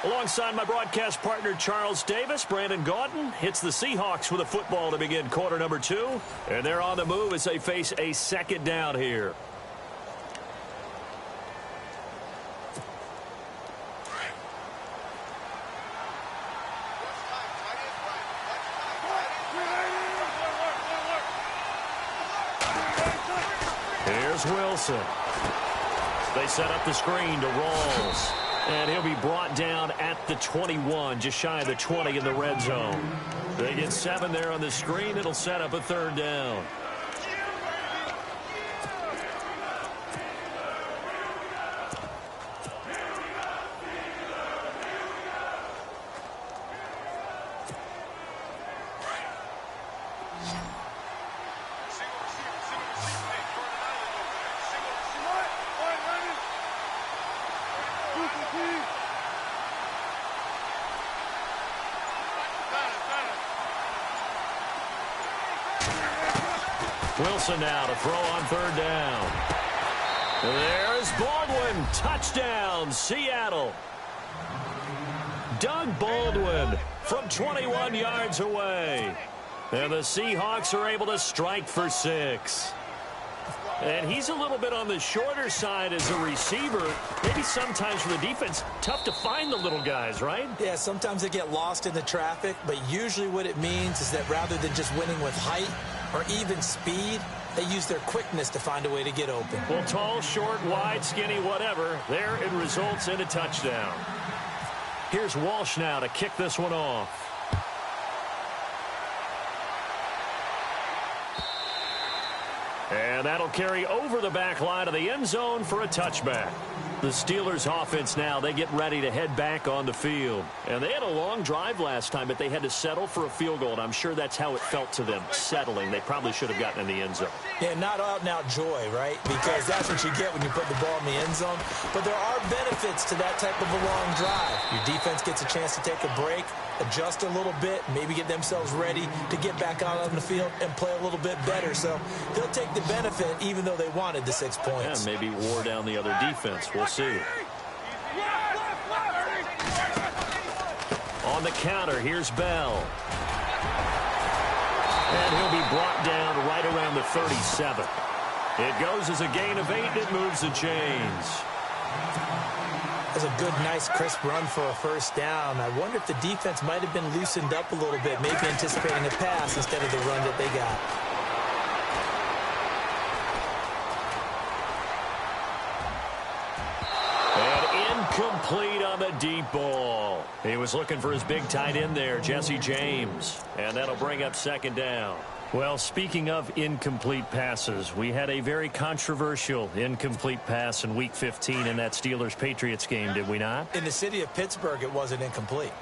Alongside my broadcast partner, Charles Davis, Brandon Gaudin hits the Seahawks with a football to begin quarter number 2. And they're on the move as they face a second down here. Here's Wilson. They set up the screen to Rawls. And he'll be brought down at the 21, just shy of the 20 in the red zone. They get 7 there on the screen. It'll set up a third down. Wilson now to throw on third down. There's Baldwin. Touchdown, Seattle. Doug Baldwin from 21 yards away. And the Seahawks are able to strike for 6. And he's a little bit on the shorter side as a receiver. Maybe sometimes for the defense, tough to find the little guys, right? Yeah, sometimes they get lost in the traffic, but usually what it means is that rather than just winning with height or even speed, they use their quickness to find a way to get open. Well, tall, short, wide, skinny, whatever, there it results in a touchdown. Here's Walsh now to kick this one off. And that'll carry over the back line of the end zone for a touchback. The Steelers offense now, they get ready to head back on the field. And they had a long drive last time, but they had to settle for a field goal. And I'm sure that's how it felt to them, settling. They probably should have gotten in the end zone. Yeah, not out-and-out joy, right? Because that's what you get when you put the ball in the end zone. But there are benefits to that type of a long drive. Your defense gets a chance to take a break, adjust a little bit, maybe get themselves ready to get back out on the field and play a little bit better. So they'll take the benefit even though they wanted the 6 points. Yeah, maybe wore down the other defense. We'll see. On the counter, here's Bell. And he'll be brought down right around the 37. It goes as a gain of 8. It moves the chains. That's a good, nice, crisp run for a first down. I wonder if the defense might have been loosened up a little bit, maybe anticipating a pass instead of the run that they got. Complete on the deep ball. He was looking for his big tight end there, Jesse James. And that'll bring up second down. Well, speaking of incomplete passes, we had a very controversial incomplete pass in Week 15 in that Steelers-Patriots game, did we not? In the city of Pittsburgh, it wasn't incomplete.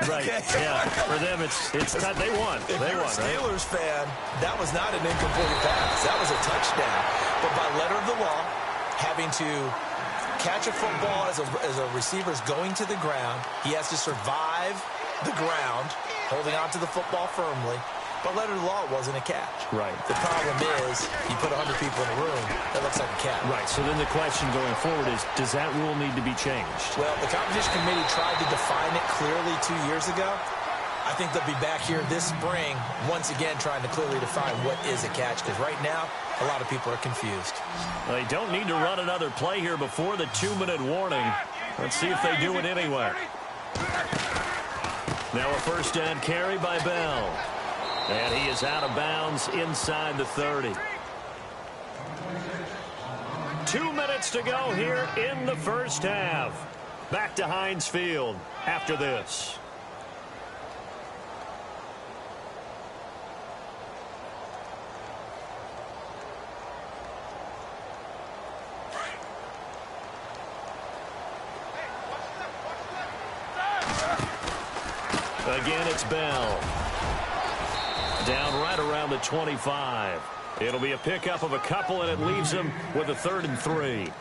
Right, yeah. For them, it's time. They won. If they you're won, a Steelers fan, that was not an incomplete pass. That was a touchdown. But by letter of the law, having to catch a football as a receiver's going to the ground. He has to survive the ground, holding on to the football firmly. But letter of the law, it wasn't a catch. Right. The problem is, you put 100 people in a room, that looks like a catch. Right. So then the question going forward is, does that rule need to be changed? Well, the competition committee tried to define it clearly 2 years ago. I think they'll be back here this spring, once again, trying to clearly define what is a catch. Because right now, a lot of people are confused. They don't need to run another play here before the 2-minute warning. Let's see if they do it anyway. Now a first down carry by Bell. And he is out of bounds inside the 30. 2 minutes to go here in the first half. Back to Heinz Field after this. Again, it's Bell. Down right around the 25. It'll be a pickup of a couple, and it leaves him with a 3rd and 3.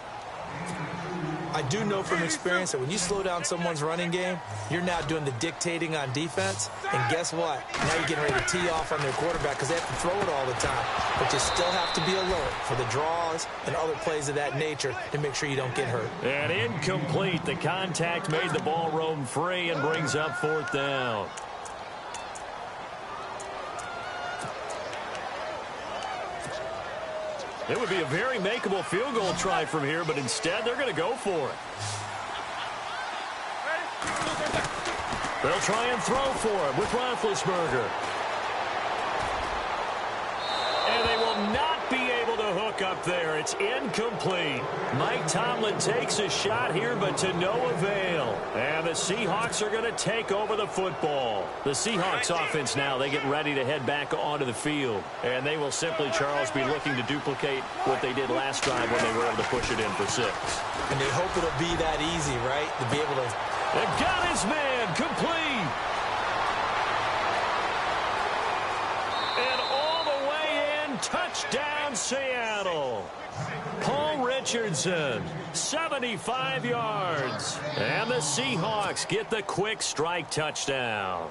I do know from experience that when you slow down someone's running game, you're now doing the dictating on defense. And guess what? Now you're getting ready to tee off on their quarterback because they have to throw it all the time. But you still have to be alert for the draws and other plays of that nature to make sure you don't get hurt. And incomplete. The contact made the ball roam free and brings up 4th down. It would be a very makeable field goal try from here, but instead they're going to go for it. They'll try and throw for it with Roethlisberger. And they will not be able to hook up there. It's incomplete. Mike Tomlin takes a shot here, but to no avail. And the Seahawks are going to take over the football. The Seahawks offense now, they get ready to head back onto the field. And they will simply, Charles, be looking to duplicate what they did last drive when they were able to push it in for 6. And they hope it'll be that easy, right? To be able to... They've got his man complete. And all the way in, touchdown Seattle. Paul Richardson, 75 yards. And the Seahawks get the quick strike touchdown.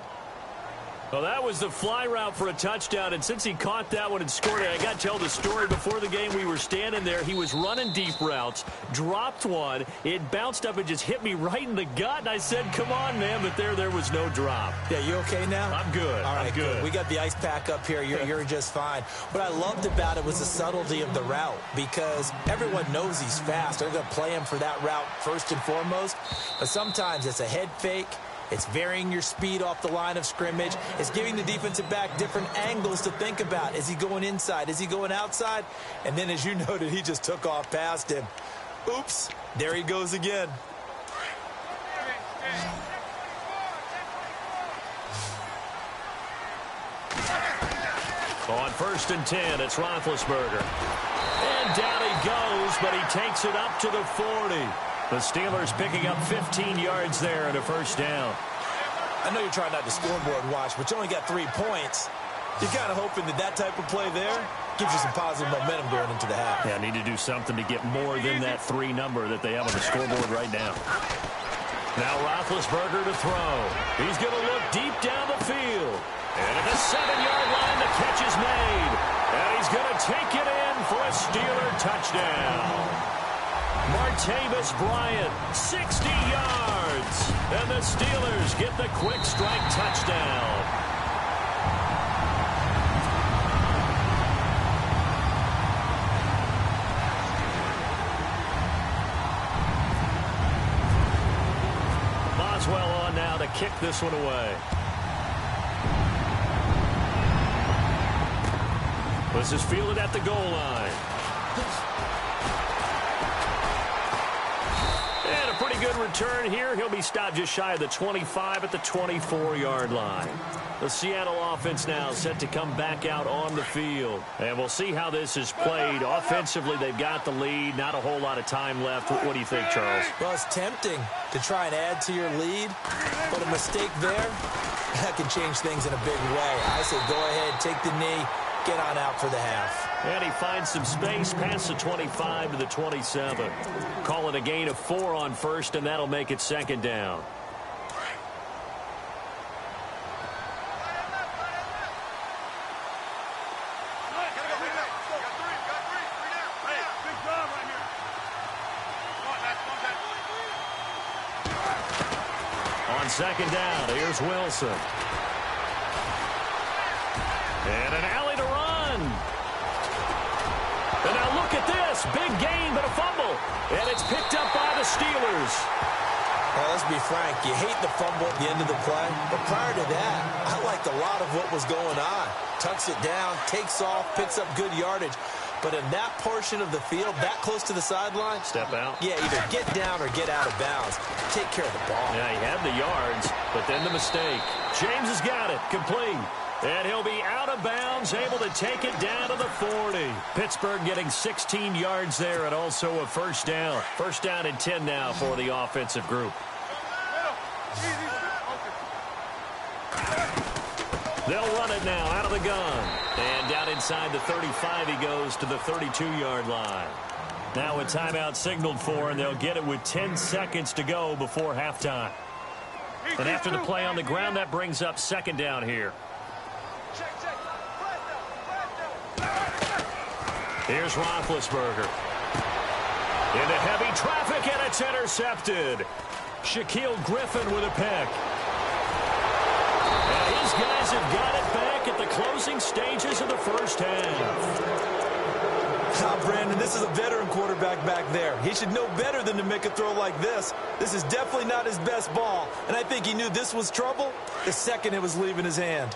Well, that was the fly route for a touchdown, and since he caught that one and scored it, I got to tell the story. Before the game, we were standing there. He was running deep routes, dropped one. It bounced up and just hit me right in the gut, and I said, come on, man, but there was no drop. Yeah, you okay now? I'm good. All right, I'm good. We got the ice pack up here. You're just fine. What I loved about it was the subtlety of the route, because everyone knows he's fast. They're going to play him for that route first and foremost, but sometimes it's a head fake. It's varying your speed off the line of scrimmage. It's giving the defensive back different angles to think about. Is he going inside? Is he going outside? And then, as you noted, he just took off past him. Oops, there he goes again. On 1st and 10, it's Roethlisberger. And down he goes, but he takes it up to the 40. The Steelers picking up 15 yards there and a 1st down. I know you're trying not to scoreboard watch, but you only got 3 points. You're kind of hoping that type of play there gives you some positive momentum going into the half. Yeah, need to do something to get more than that 3 number that they have on the scoreboard right now. Now Roethlisberger to throw. He's going to look deep down the field. And at the 7-yard line, the catch is made. And he's going to take it in for a Steeler touchdown. Martavis Bryant, 60 yards. And the Steelers get the quick strike touchdown. Boswell on now to kick this one away. This is fielded at the goal line. And a pretty good return here. He'll be stopped just shy of the 25 at the 24-yard line. The Seattle offense now set to come back out on the field. And we'll see how this is played. Offensively, they've got the lead. Not a whole lot of time left. What do you think, Charles? Well, it's tempting to try and add to your lead, but a mistake there, that can change things in a big way. I say go ahead, take the knee, get on out for the half. And he finds some space past the 25 to the 27. Call it a gain of 4 on 1st, and that'll make it 2nd down. On 2nd down, here's Wilson. And an alley to run. And now look at this. Big gain, but a fumble. And it's picked up by the Steelers. Well, let's be frank. You hate the fumble at the end of the play. But prior to that, I liked a lot of what was going on. Tucks it down, takes off, picks up good yardage. But in that portion of the field, that close to the sideline. Step out. Yeah, either get down or get out of bounds. Take care of the ball. Yeah, he had the yards, but then the mistake. James has got it. Complete. And he'll be out of bounds, able to take it down to the 40. Pittsburgh getting 16 yards there and also a 1st down. 1st down and 10 now for the offensive group. They'll run it now out of the gun. And down inside the 35 he goes to the 32-yard line. Now a timeout signaled for, and they'll get it with 10 seconds to go before halftime. And after the play on the ground, that brings up second down here. Here's Roethlisberger. Into heavy traffic, and it's intercepted. Shaquille Griffin with a pick. And these guys have got it back at the closing stages of the first half. Now, Brandon, this is a veteran quarterback back there. He should know better than to make a throw like this. This is definitely not his best ball, and I think he knew this was trouble the second it was leaving his hand.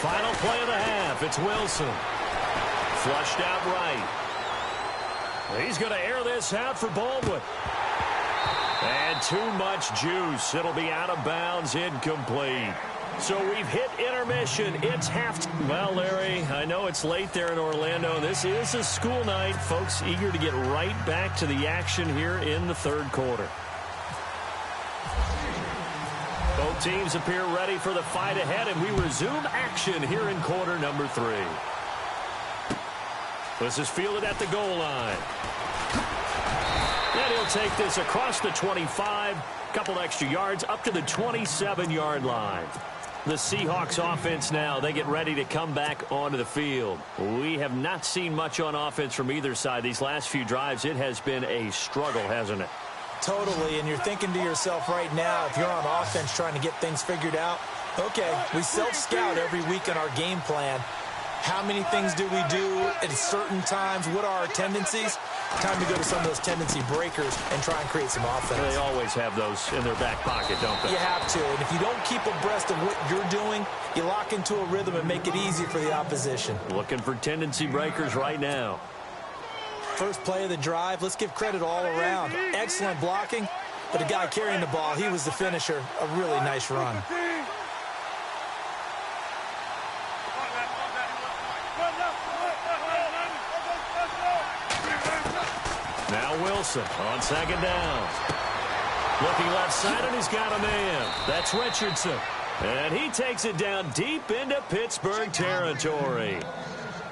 Final play of the half. It's Wilson. Flushed out right. He's going to air this out for Baldwin. And too much juice. It'll be out of bounds, incomplete. So we've hit intermission. It's half. Well, Larry, I know it's late there in Orlando. This is a school night. Folks eager to get right back to the action here in the third quarter. Both teams appear ready for the fight ahead, and we resume action here in quarter number 3. This is fielded at the goal line. And he'll take this across the 25, couple extra yards up to the 27-yard line. The Seahawks offense now, they get ready to come back onto the field. We have not seen much on offense from either side. These last few drives, it has been a struggle, hasn't it? Totally, and you're thinking to yourself right now, if you're on offense trying to get things figured out, okay, we self-scout every week in our game plan. How many things do we do at certain times? What are our tendencies? Time to go to some of those tendency breakers and try and create some offense. They always have those in their back pocket, don't they? You have to, and if you don't keep abreast of what you're doing, you lock into a rhythm and make it easy for the opposition. Looking for tendency breakers right now. First play of the drive, let's give credit all around. Excellent blocking, but the guy carrying the ball, he was the finisher. A really nice run. Now Wilson on second down. Looking left side, and he's got a man. That's Richardson. And he takes it down deep into Pittsburgh territory.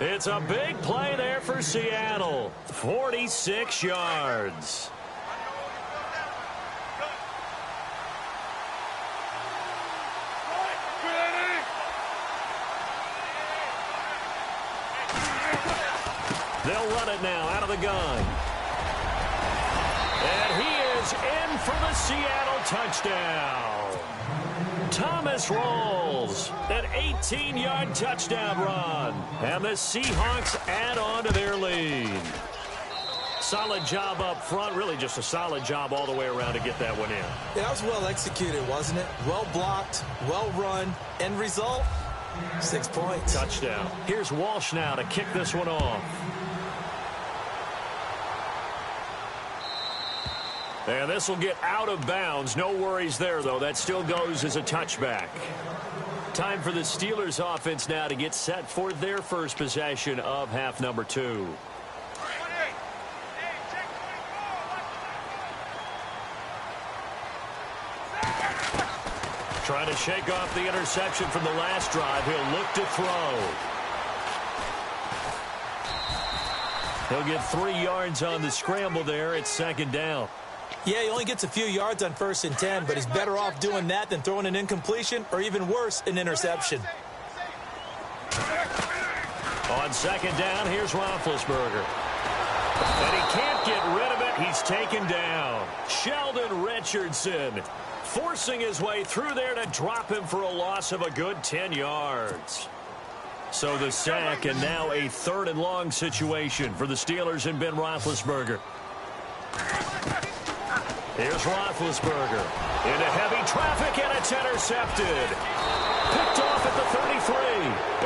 It's a big play there for Seattle. 46 yards. They'll run it now out of the gun. And he is in for the Seattle touchdown. Thomas rolls. An 18-yard touchdown run. And the Seahawks add on to their lead. Solid job up front. Really just a solid job all the way around to get that one in. Yeah, that was well executed, wasn't it? Well blocked, well run. End result, 6 points. Touchdown. Here's Walsh now to kick this one off. And this will get out of bounds. No worries there, though. That still goes as a touchback. Time for the Steelers offense now to get set for their first possession of half number 2. Trying to shake off the interception from the last drive. He'll look to throw. He'll get 3 yards on the scramble there. It's second down. Yeah, he only gets a few yards on 1st and 10, but he's better off doing that than throwing an incompletion or even worse, an interception. On second down, here's Roethlisberger. And he can't get rid of it. He's taken down. Sheldon Richardson forcing his way through there to drop him for a loss of a good 10 yards. So the sack, and now a 3rd and long situation for the Steelers and Ben Roethlisberger. Here's Roethlisberger into heavy traffic, and it's intercepted. Picked off at the 33.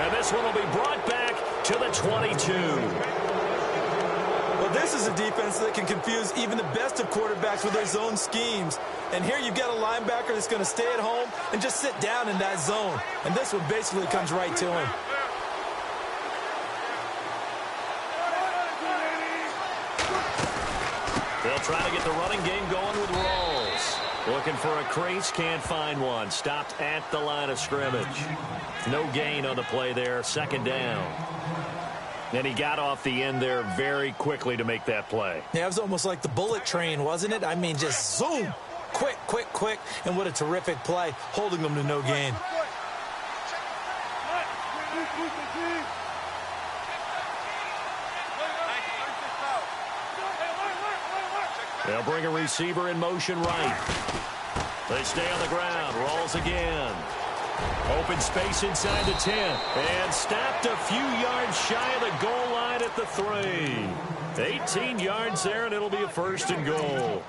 And this one will be brought back to the 22. Well, this is a defense that can confuse even the best of quarterbacks with their zone schemes. And here you've got a linebacker that's going to stay at home and just sit down in that zone. And this one basically comes right to him. They'll try to get the running game going with Rawls. Looking for a crease, can't find one. Stopped at the line of scrimmage. No gain on the play there, second down. And he got off the end there very quickly to make that play. Yeah, it was almost like the bullet train, wasn't it? I mean, just zoom. Quick, quick, quick. And what a terrific play, holding them to no gain. They'll bring a receiver in motion right. They stay on the ground. Rolls again. Open space inside the 10. And stopped a few yards shy of the goal line at the 3. 18 yards there, and it'll be a first and goal.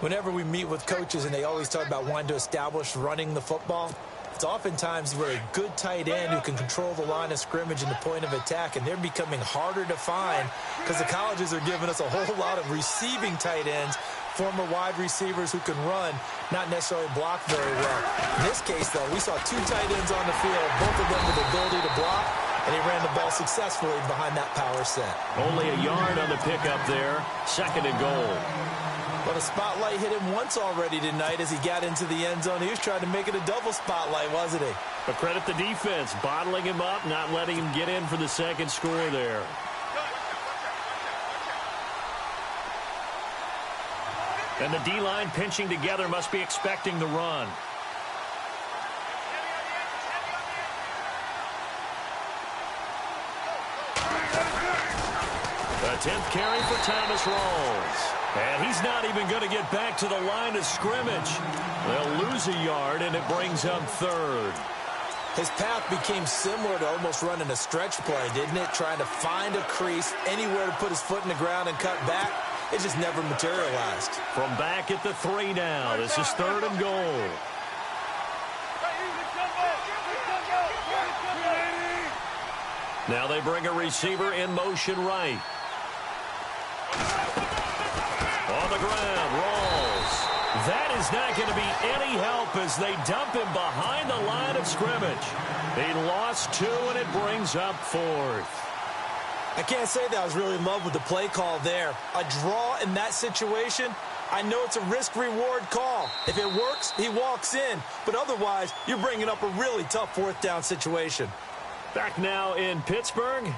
Whenever we meet with coaches and they always talk about wanting to establish running the football, it's oftentimes where a good tight end who can control the line of scrimmage and the point of attack, and they're becoming harder to find because the colleges are giving us a whole lot of receiving tight ends, former wide receivers who can run, not necessarily block very well. In this case, though, we saw two tight ends on the field, both of them with the ability to block, and he ran the ball successfully behind that power set. Only a yard on the pickup there, second and goal. But a spotlight hit him once already tonight as he got into the end zone. He was trying to make it a double spotlight, wasn't he? But credit the defense, bottling him up, not letting him get in for the second score there. And the D-line pinching together, must be expecting the run. The 10th carry for Thomas Rawls. And he's not even going to get back to the line of scrimmage. They'll lose a yard, and it brings up third. His path became similar to almost running a stretch play, didn't it? Trying to find a crease, anywhere to put his foot in the ground and cut back. It just never materialized. From back at the 3 now, this is third and goal. Now they bring a receiver in motion right. On the ground, Rawls. That is not going to be any help as they dump him behind the line of scrimmage. He lost 2, and it brings up fourth. I can't say that I was really in love with the play call there. A draw in that situation, I know it's a risk-reward call. If it works, he walks in. But otherwise, you're bringing up a really tough fourth down situation. Back now in Pittsburgh.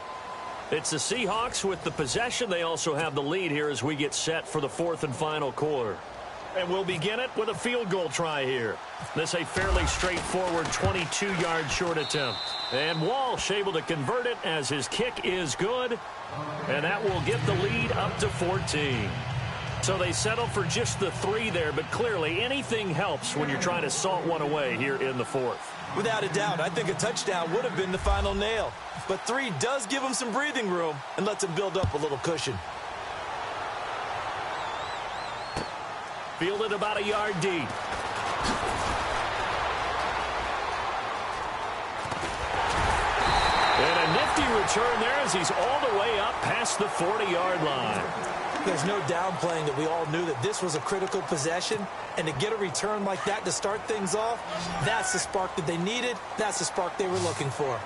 It's the Seahawks with the possession. They also have the lead here as we get set for the fourth and final quarter. And we'll begin it with a field goal try here. This a fairly straightforward 22-yard short attempt. And Walsh able to convert it as his kick is good. And that will get the lead up to 14. So they settle for just the 3 there, but clearly anything helps when you're trying to salt one away here in the fourth. Without a doubt, I think a touchdown would have been the final nail. But 3 does give him some breathing room and lets him build up a little cushion. Fielded about a yard deep. And a nifty return there as he's all the way up past the 40-yard line. There's no downplaying that we all knew that this was a critical possession, and to get a return like that to start things off, that's the spark that they needed. That's the spark they were looking for.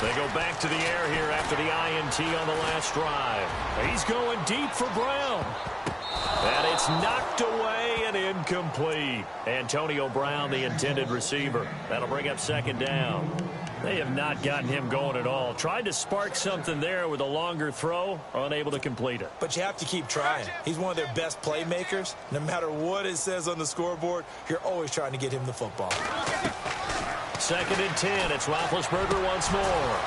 They go back to the air here after the INT on the last drive. He's going deep for Brown. And it's knocked away and incomplete. Antonio Brown, the intended receiver. That'll bring up second down. They have not gotten him going at all. Tried to spark something there with a longer throw, unable to complete it. But you have to keep trying. He's one of their best playmakers. No matter what it says on the scoreboard, you're always trying to get him the football. Second and 10. It's Roethlisberger once more.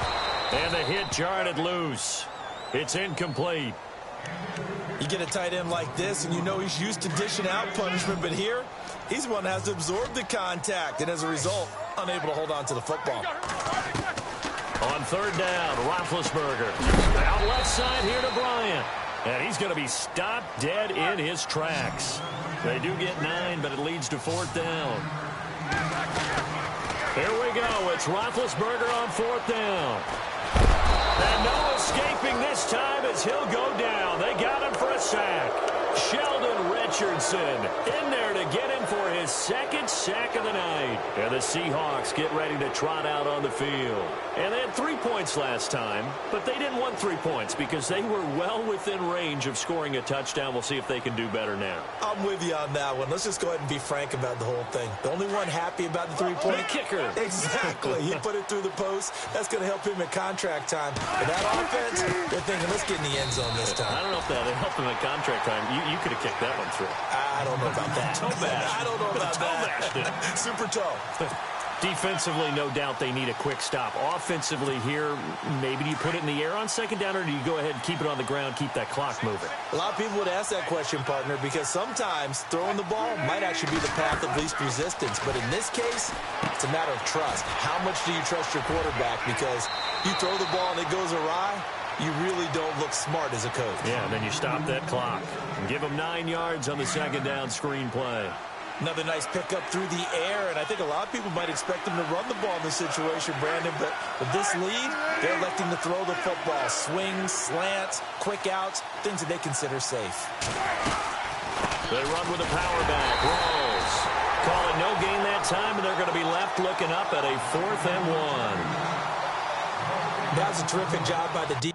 And the hit jarred it loose. It's incomplete. You get a tight end like this, and you know he's used to dishing out punishment, but here, he's the one that has to absorb the contact, and as a result, unable to hold on to the football. On third down, Roethlisberger. Out left side here to Bryant. And he's going to be stopped dead in his tracks. They do get 9, but it leads to fourth down. Here we go. It's Roethlisberger on fourth down. And no escaping this time as he'll go down. They got him for a sack. Sheldon Rich Richardson in there to get him for his second sack of the night. And the Seahawks get ready to trot out on the field. And they had 3 points last time, but they didn't want 3 points because they were well within range of scoring a touchdown. We'll see if they can do better now. I'm with you on that one. Let's just go ahead and be frank about the whole thing. The only one happy about the 3-point kicker. Exactly. He put it through the post. That's going to help him at contract time. But that offense, they're thinking, let's get in the end zone this time. I don't know if that helped him at contract time. You could have kicked that one through. I don't know about that. Toe bash. I don't know about that. Super toe. Defensively, no doubt they need a quick stop. Offensively here, maybe do you put it in the air on second down, or do you go ahead and keep it on the ground, keep that clock moving? A lot of people would ask that question, partner, because sometimes throwing the ball might actually be the path of least resistance. But in this case, it's a matter of trust. How much do you trust your quarterback? Because you throw the ball and it goes awry, you really don't look smart as a coach. Yeah, and then you stop that clock and give them 9 yards on the second down screen play. Another nice pickup through the air, and I think a lot of people might expect them to run the ball in this situation, Brandon, but with this lead, they're electing to throw the football. Swings, slants, quick outs, things that they consider safe. They run with a power back, rolls. Call it no gain that time, and they're going to be left looking up at a 4th and 1. That was a terrific job by the defense.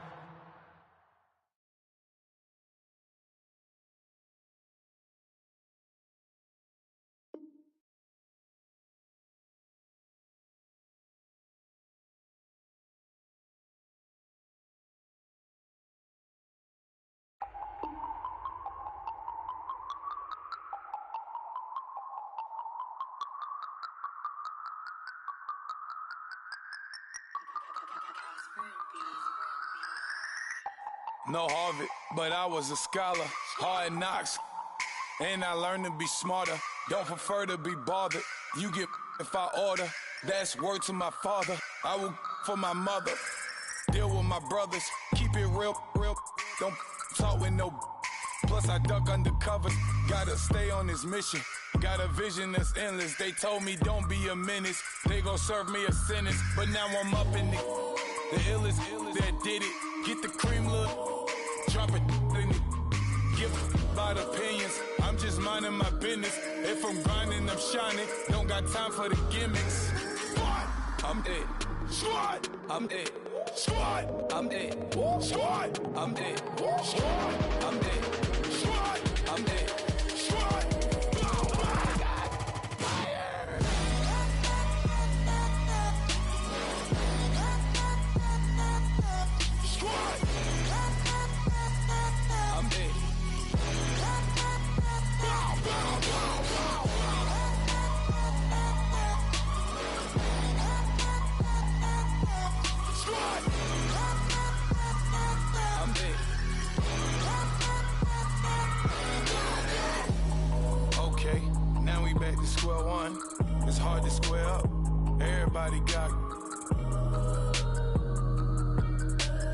No Harvard, but I was a scholar. Hard knocks, and I learned to be smarter. Don't prefer to be bothered. You get if I order. That's word to my father. I will for my mother. Deal with my brothers. Keep it real, real. Don't talk with no. Plus I duck undercover. Gotta stay on this mission. Got a vision that's endless. They told me don't be a menace. They gon' serve me a sentence. But now I'm up in the illest that did it. Get the cream look. Drop it in it. Give about opinions. I'm just minding my business. If I'm grinding, I'm shining. Don't got time for the gimmicks. Squad, I'm it. Squad, I'm it. Squad, I'm it. Squad, I'm it. Squad, I'm it. Squad, I'm it. Squad. Back to square one. It's hard to square up. Everybody got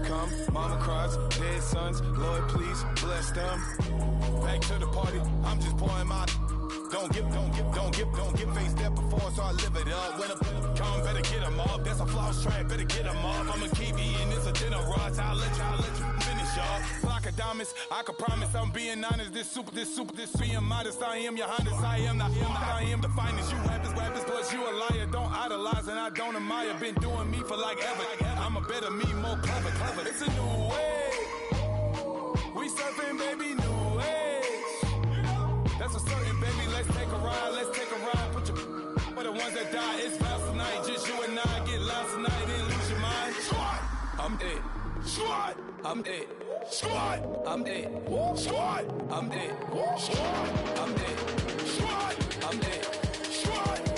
come. Mama cries, dead sons. Lord, please bless them. Back to the party. I'm just pouring my. Don't give face that before, so I live it up. When a come, better get them up. That's a floss track, better get them up. I'm a keep eating, it's a dinner rush. I'll let you finish up. Flock of diamonds, I can promise I'm being honest. This being modest. I am your highness, I am the finest. You rappers, plus you a liar. Don't idolize and I don't admire. Been doing me for like ever. I'm a better me, more clever. It's a new way. We surfing, baby, new age. That's a certain, baby. Let's take a ride. Put your for the ones that die. It's vows tonight. Just you and I get lost tonight and lose your mind. Squad, I'm dead. Squad, I'm dead. Squad, I'm dead. Squad, I'm dead. Squad, I'm dead. Squad, I'm dead. Squad.